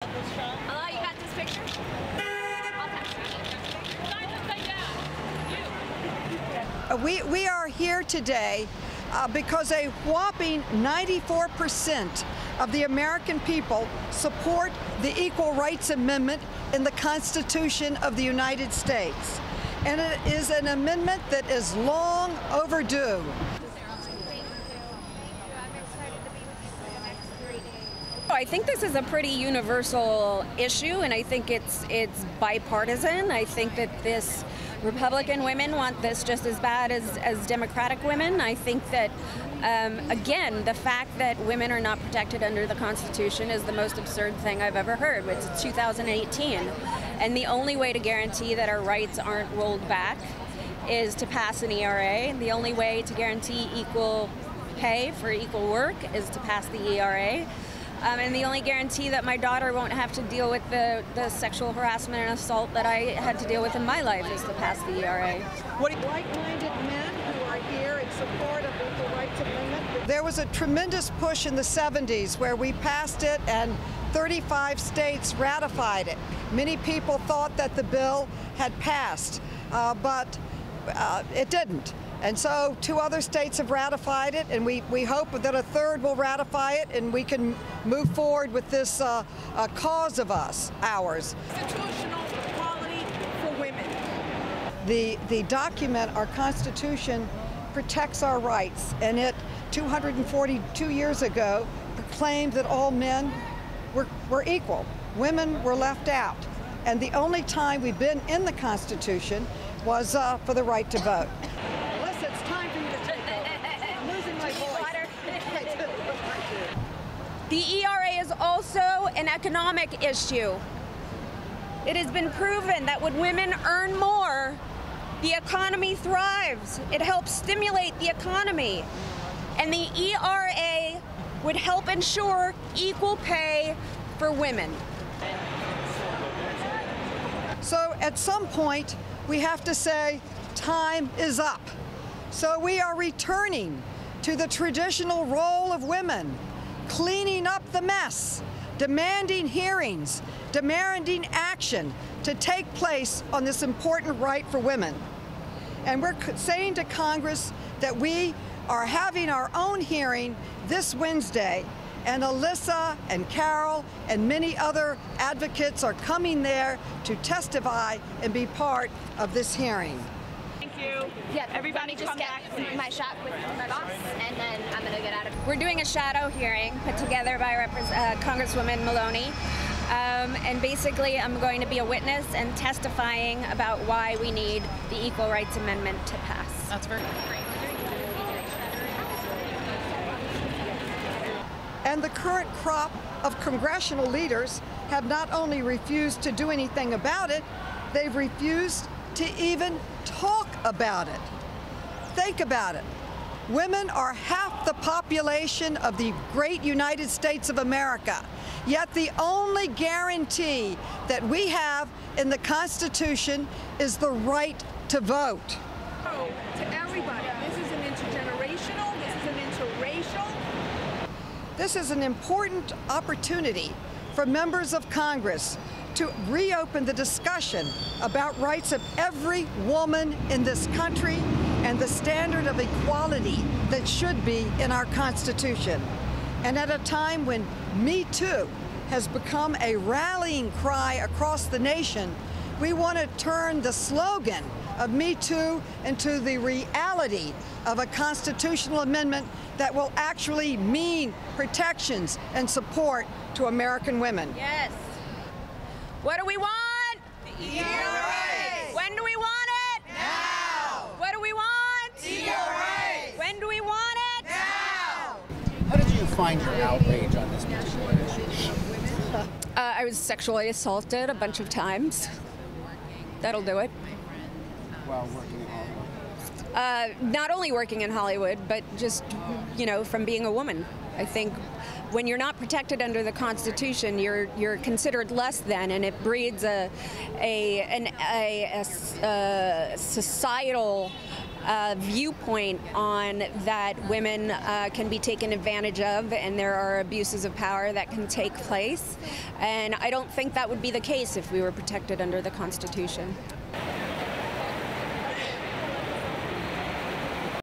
Hello, you got this picture? We are here today because a whopping 94% of the American people support the Equal Rights Amendment in the Constitution of the United States. And it is an amendment that is long overdue. I think this is a pretty universal issue, and I think it's bipartisan. I think that this Republican women want this just as bad as Democratic women. I think that, again, the fact that women are not protected under the Constitution is the most absurd thing I've ever heard. It's 2018, and the only way to guarantee that our rights aren't rolled back is to pass an ERA. The only way to guarantee equal pay for equal work is to pass the ERA. And the only guarantee that my daughter won't have to deal with the sexual harassment and assault that I had to deal with in my life is to pass the ERA. What like-minded men who are here in support of the Equal Rights Amendment? There was a tremendous push in the 70s where we passed it and 35 states ratified it. Many people thought that the bill had passed, but it didn't. And so 2 other states have ratified it, and we hope that a 3rd will ratify it, and we can move forward with this cause of ours. Constitutional equality for women. The document, our Constitution, protects our rights, and it, 242 years ago, proclaimed that all men were equal. Women were left out. And the only time we've been in the Constitution was for the right to vote. It's time for you to take over. I'm losing my voice. The ERA is also an economic issue. It has been proven that when women earn more, the economy thrives. It helps stimulate the economy. And the ERA would help ensure equal pay for women. So at some point, we have to say, time is up. So we are returning to the traditional role of women, cleaning up the mess, demanding hearings, demanding action to take place on this important right for women. And we're saying to Congress that we are having our own hearing this Wednesday, and Alyssa and Carol and many other advocates are coming there to testify and be part of this hearing. Thank you. Yeah, everybody just get my shot with my boss, and then I'm going to get out of here. We're doing a shadow hearing put together by Congresswoman Milano. And basically, I'm going to be a witness and testifying about why we need the Equal Rights Amendment to pass. That's very great. And the current crop of congressional leaders have not only refused to do anything about it, they've refused to even talk about it. Think about it. Women are half the population of the great United States of America, yet the only guarantee that we have in the Constitution is the right to vote. To everybody, this is an intergenerational, this is an interracial. This is an important opportunity for members of Congress to reopen the discussion about rights of every woman in this country and the standard of equality that should be in our Constitution. And at a time when Me Too has become a rallying cry across the nation, we want to turn the slogan of Me Too into the reality of a constitutional amendment that will actually mean protections and support to American women. Yes. What do we want? Equal rights. When do we want it? Now. What do we want? Equal rights. When do we want it? Now. How did you find your outrage on this particular issue? I was sexually assaulted a bunch of times. That'll do it. While working in Hollywood? Not only working in Hollywood, but just, from being a woman. I think when you're not protected under the Constitution, you're considered less than, and it breeds a societal viewpoint on that women can be taken advantage of and there are abuses of power that can take place. And I don't think that would be the case if we were protected under the Constitution.